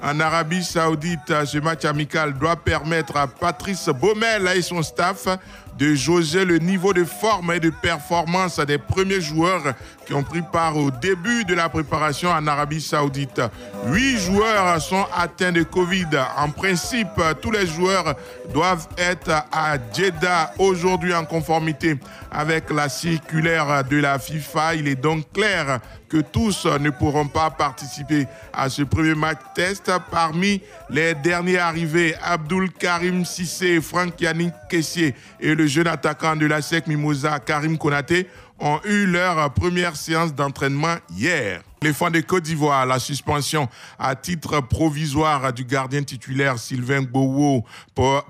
en Arabie Saoudite. Ce match amical doit permettre à Patrice Baumel et son staff de jauger le niveau de forme et de performance des premiers joueurs qui ont pris part au début de la préparation en Arabie Saoudite. 8 joueurs sont atteints de Covid. En principe, tous les joueurs doivent être à Jeddah aujourd'hui en conformité avec la circulaire de la FIFA. Il est donc clair que tous ne pourront pas participer à ce premier match test. Parmi les derniers arrivés, Abdul Karim Sissé, Franck Yannick Kessié et le jeune attaquant de la SEC Mimosa, Karim Konaté, ont eu leur première séance d'entraînement hier. L'éléphant de Côte d'Ivoire, la suspension à titre provisoire du gardien titulaire Sylvain Gbowoo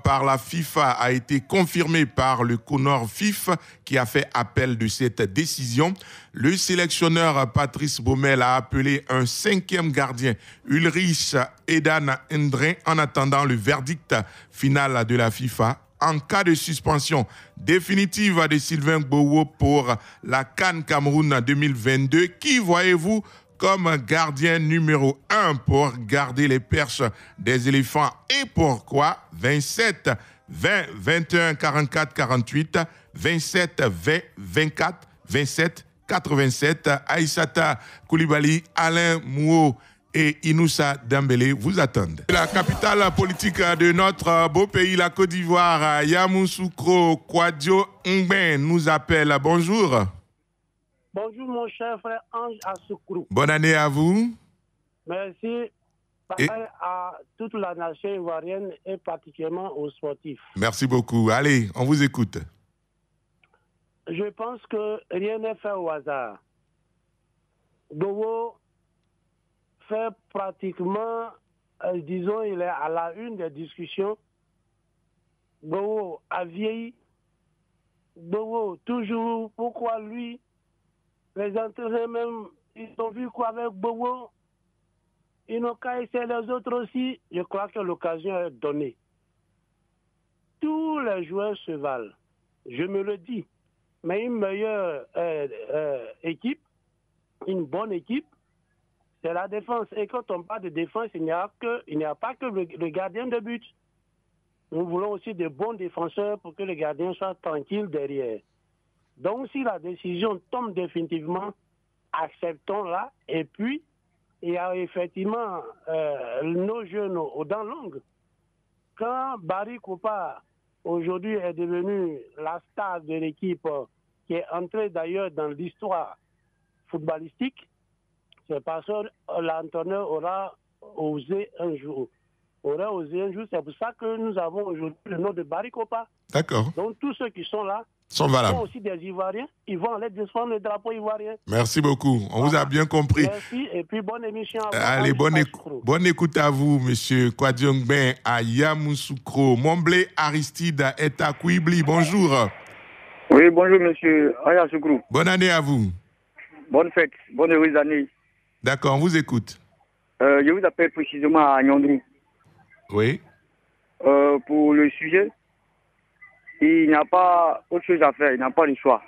par la FIFA a été confirmée par le CONOR FIF qui a fait appel de cette décision. Le sélectionneur Patrice Baumel a appelé un 5e gardien, Ulrich Edan Ndrin, en attendant le verdict final de la FIFA. En cas de suspension définitive de Sylvain Gbowoo pour la CAN Cameroun 2022, qui voyez-vous comme gardien numéro 1 pour garder les perches des éléphants et pourquoi? 27 20 21 44 48 27 20 24 27 87. Aïssata Koulibaly, Alain Mouo et Inoussa Dembélé vous attendent. La capitale politique de notre beau pays, la Côte d'Ivoire, Yamoussoukro Kouadio Ngben nous appelle. Bonjour. Bonjour mon cher frère Ange Assoukrou. Bonne année à vous. Merci. Pareil à toute la nation ivoirienne et particulièrement aux sportifs. Merci beaucoup. Allez, on vous écoute. Je pense que rien n'est fait au hasard. Gbowoo fait pratiquement, disons, il est à la une des discussions. Gbowoo a vieilli. Gbowoo, toujours, pourquoi lui? Les entraîneurs même, ils ont vu quoi avec Gbowoo? Ils n'ont qu'à essayer les autres aussi. Je crois que l'occasion est donnée. Tous les joueurs se valent. Je me le dis. Mais une meilleure équipe, une bonne équipe, c'est la défense. Et quand on parle de défense, il n'y a pas que le gardien de but. Nous voulons aussi de bons défenseurs pour que le gardien soit tranquille derrière. Donc, si la décision tombe définitivement, acceptons-la. Et puis, il y a effectivement nos jeunes dans l'angle. Quand Barry Kopa, aujourd'hui, est devenu la star de l'équipe, qui est entrée d'ailleurs dans l'histoire footballistique, c'est parce que l'entraîneur aura osé un jour. C'est pour ça que nous avons aujourd'hui le nom de Barry Kopa. D'accord. Donc, tous ceux qui sont là, sont valables. Sont aussi des Ivoiriens. Ils vont aller défendre le drapeau ivoirien. Merci beaucoup. On vous a bien compris. Merci et puis bonne émission à vous. Allez, bonne écoute à vous, monsieur Kouadio Ngben à Yamoussoukro. Momblé Aristide est à Kouibli. Bonjour. Oui, bonjour, monsieur Ayassoukrou. Bonne année à vous. Bonne fête, bonne heureuse année. D'accord, on vous écoute. Je vous appelle précisément à Nyandrou. Oui. Pour le sujet, il n'y a pas autre chose à faire, il n'y a pas de choix.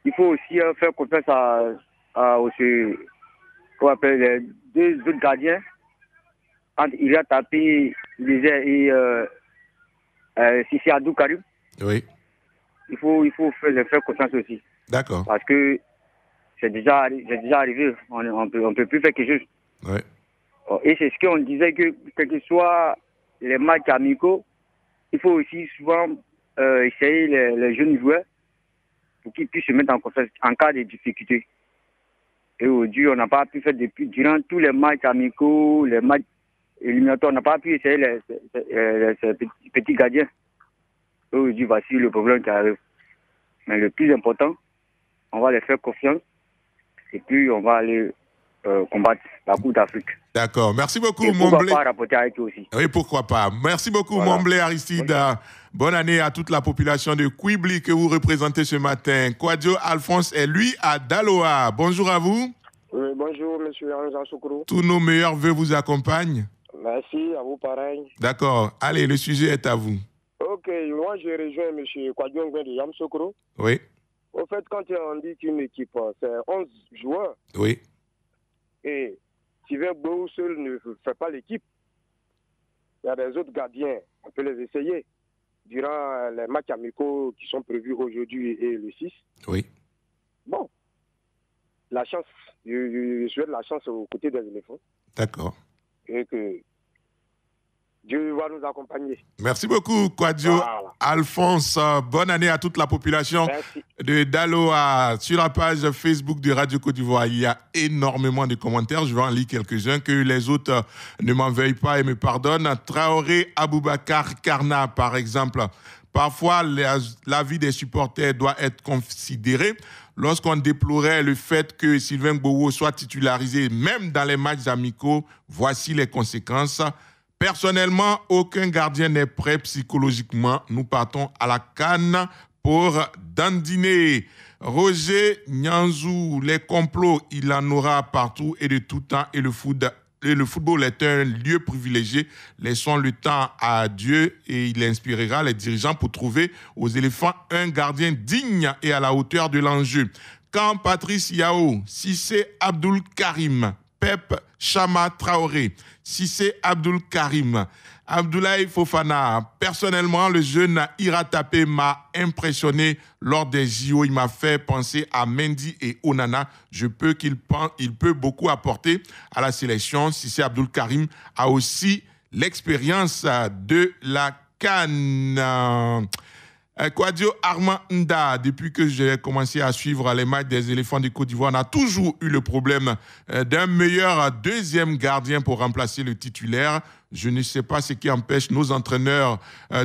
Il faut aussi faire confiance qu'on appelle les deux autres gardiens, entre Ilia Tapi et Sissi Abdou Karim. Oui. Il faut faire confiance aussi. D'accord. Parce que c'est déjà arrivé, on ne peut plus faire quelque chose. Oui. Et c'est ce qu'on disait, que quel que soit les matchs amicaux, il faut aussi souvent essayer les jeunes joueurs pour qu'ils puissent se mettre en confiance en cas de difficulté. Et aujourd'hui, on n'a pas pu faire durant tous les matchs amicaux, les matchs éliminatoires, on n'a pas pu essayer ces petits gardiens. Et aujourd'hui, voici le problème qui arrive. Mais le plus important, on va les faire confiance et puis on va aller combattre la Coupe d'Afrique. D'accord. Merci beaucoup, Momblé. Momblé. Pourquoi pas rapporter avec eux aussi. Oui, pourquoi pas. Merci beaucoup, voilà. Momblé Aristide. Bonne année à toute la population de Kouibli que vous représentez ce matin. Kouadio Alphonse est lui à Daloa. Bonjour à vous. Oui, bonjour, monsieur Ange Assoukrou. Tous nos meilleurs vœux vous accompagnent. Merci, à vous pareil. D'accord. Allez, le sujet est à vous. Ok, moi je rejoins monsieur Kouadio Ngben de Yamoussoukro. Oui. Au fait, quand on dit qu'une équipe, c'est 11 joueurs. Oui. Et Sylvain Gbowou seul ne fait pas l'équipe. Il y a des autres gardiens, on peut les essayer. Durant les matchs amicaux qui sont prévus aujourd'hui et le 6. Oui. Bon, la chance, je souhaite la chance aux côtés des éléphants. D'accord. Et que Dieu va nous accompagner. Merci beaucoup, Kouadio. Voilà. Alphonse, bonne année à toute la population. Merci. De Daloa. Sur la page Facebook de Radio Côte d'Ivoire, il y a énormément de commentaires. Je vais en lire quelques-uns, que les autres ne m'en veuillent pas et me pardonnent. Traoré Aboubakar Karna, par exemple. Parfois, l'avis des supporters doit être considéré. Lorsqu'on déplorait le fait que Sylvain Gbowou soit titularisé, même dans les matchs amicaux, voici les conséquences. Personnellement, aucun gardien n'est prêt psychologiquement. Nous partons à la CAN pour dandiner. Roger Nyanzou, les complots, il en aura partout et de tout temps. Et le football est un lieu privilégié. Laissons le temps à Dieu et il inspirera les dirigeants pour trouver aux éléphants un gardien digne et à la hauteur de l'enjeu. Quand Patrice Yao, Cissé Abdul Karim, Pep Chama Traoré, Cissé Abdul Karim, Abdoulaye Fofana. Personnellement, le jeune Ira Tapé m'a impressionné lors des JO. Il m'a fait penser à Mendy et Onana. Il peut beaucoup apporter à la sélection. Cissé Abdul Karim a aussi l'expérience de la CAN. Kouadio Armand Nda, depuis que j'ai commencé à suivre les matchs des éléphants de Côte d'Ivoire, on a toujours eu le problème d'un meilleur deuxième gardien pour remplacer le titulaire. Je ne sais pas ce qui empêche nos entraîneurs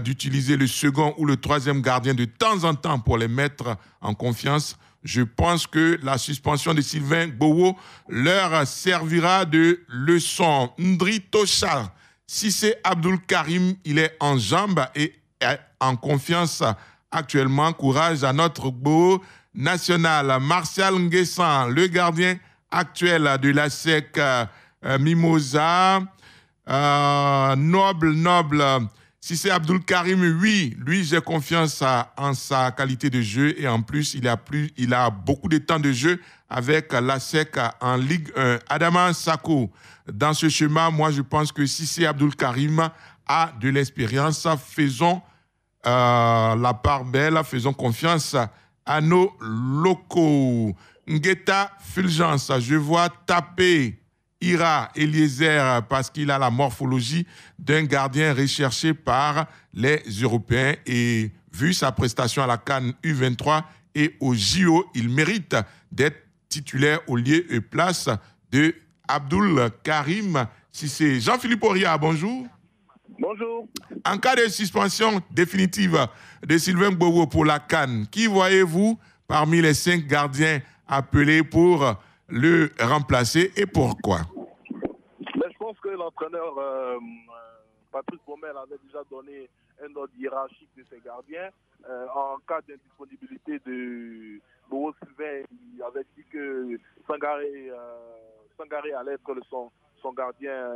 d'utiliser le second ou le troisième gardien de temps en temps pour les mettre en confiance. Je pense que la suspension de Sylvain Gbowou leur servira de leçon. Ndri Tocha, Cissé Abdul Karim, il est en jambes et en confiance actuellement. Courage à notre beau national. Martial Nguessan, le gardien actuel de la SEC Mimosa. Noble. Cissé Abdul Karim, oui, lui j'ai confiance en sa qualité de jeu et en plus il a beaucoup de temps de jeu avec la SEC en Ligue 1. Adama Sako, dans ce schéma, moi je pense que Cissé Abdul Karim a de l'expérience. Faisons la part belle, faisons confiance à nos locaux. Ngueta Fulgence, je vois taper Ira Eliezer parce qu'il a la morphologie d'un gardien recherché par les Européens et vu sa prestation à la CAN U23 et au JO, il mérite d'être titulaire au lieu et place de Abdul Karim Cissé. Jean-Philippe Oria, bonjour. Bonjour. En cas de suspension définitive de Sylvain Gbowou pour la CAN, qui voyez-vous parmi les 5 gardiens appelés pour le remplacer et pourquoi? Mais je pense que l'entraîneur Patrice Baumel avait déjà donné un ordre hiérarchique de ses gardiens. En cas d'indisponibilité de Gbowou Sylvain, il avait dit que Sangaré allait être son gardien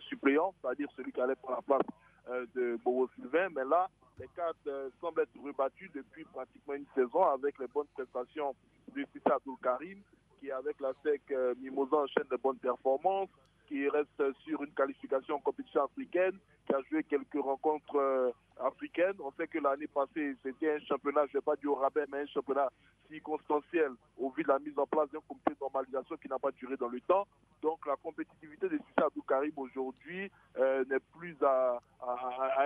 suppléant, c'est-à-dire celui qui allait prendre la place de Gbowou Sylvain. Mais là, les cartes semblent être rebattues depuis pratiquement une saison avec les bonnes prestations de Cissé Abdul Karim, qui avec la SEC Mimosa enchaîne de bonnes performances, qui reste sur une qualification en compétition africaine, qui a joué quelques rencontres africaines. On sait que l'année passée, c'était un championnat, je ne vais pas dire au rabais, mais un championnat circonstanciel au vu de la mise en place d'un comité de normalisation qui n'a pas duré dans le temps. Donc la compétitivité de Cissé Abdul Karim aujourd'hui n'est plus à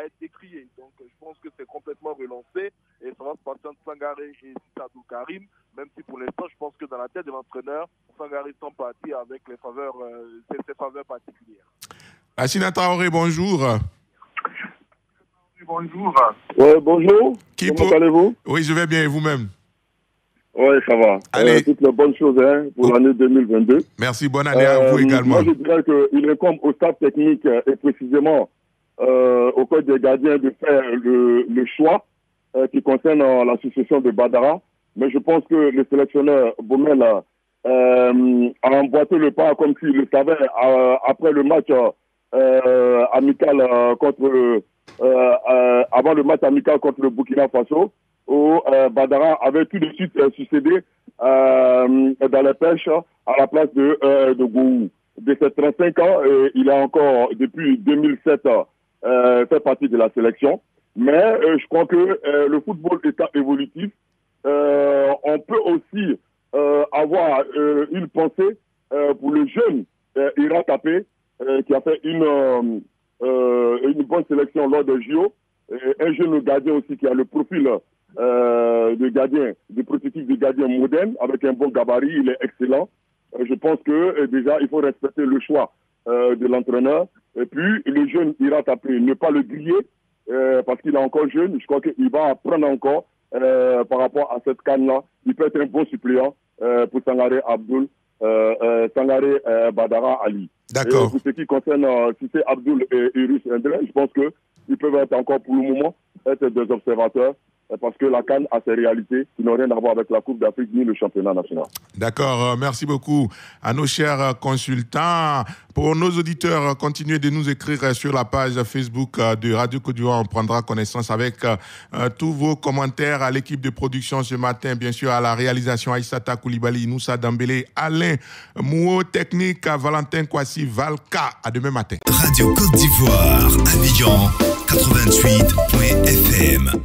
être décriée. Donc je pense que c'est complètement relancé et ça va se passer entre Sangaré et Cissé Abdul Karim, même si pour l'instant je pense que dans la tête de l'entraîneur, Sangaré semble partir avec ses faveurs particulières. Assina Traoré, bonjour. Bonjour. Ouais, bonjour. Comment allez-vous? Oui, je vais bien et vous-même? Oui, ça va. Allez. Toutes les bonnes choses pour l'année 2022. Merci, bonne année à vous également. Moi, je dirais qu'il incombe au staff technique et précisément au code des gardiens de faire le choix qui concerne la succession de Badara. Mais je pense que le sélectionneur Baumel a emboîté le pas comme s'il le savait après le match amical avant le match amical contre le Burkina Faso, où Badara avait tout de suite succédé dans les pêches à la place de Gbowou. de ses 35 ans, et il a encore, depuis 2007, fait partie de la sélection. Mais je crois que le football étant évolutif, on peut aussi avoir une pensée pour le jeune Ira Tapé, qui a fait une bonne sélection lors des JO. Un jeune gardien aussi qui a le profil de gardien, de prototype de gardien moderne, avec un bon gabarit, il est excellent. Je pense que déjà, il faut respecter le choix de l'entraîneur. Et puis, le jeune Ira Tapé, ne pas le griller, parce qu'il est encore jeune. Je crois qu'il va apprendre encore par rapport à cette canne-là. Il peut être un bon suppléant pour Sangaré Abdoul, Sangaré Badara Ali. D'accord. Pour ce qui concerne Cissé Abdoul et Iris Indre, je pense qu'ils peuvent être encore pour le moment être des observateurs, parce que la CAN a ses réalités qui n'ont rien à voir avec la Coupe d'Afrique ni le championnat national. D'accord, merci beaucoup à nos chers consultants. Pour nos auditeurs, continuez de nous écrire sur la page Facebook de Radio Côte d'Ivoire. On prendra connaissance avec tous vos commentaires à l'équipe de production ce matin, bien sûr à la réalisation Aïssata Koulibaly, Noussa Dambélé, Alain Mouo, technique Valentin Kwasi, Valka. À demain matin. Radio Côte d'Ivoire, Abidjan 88.fm.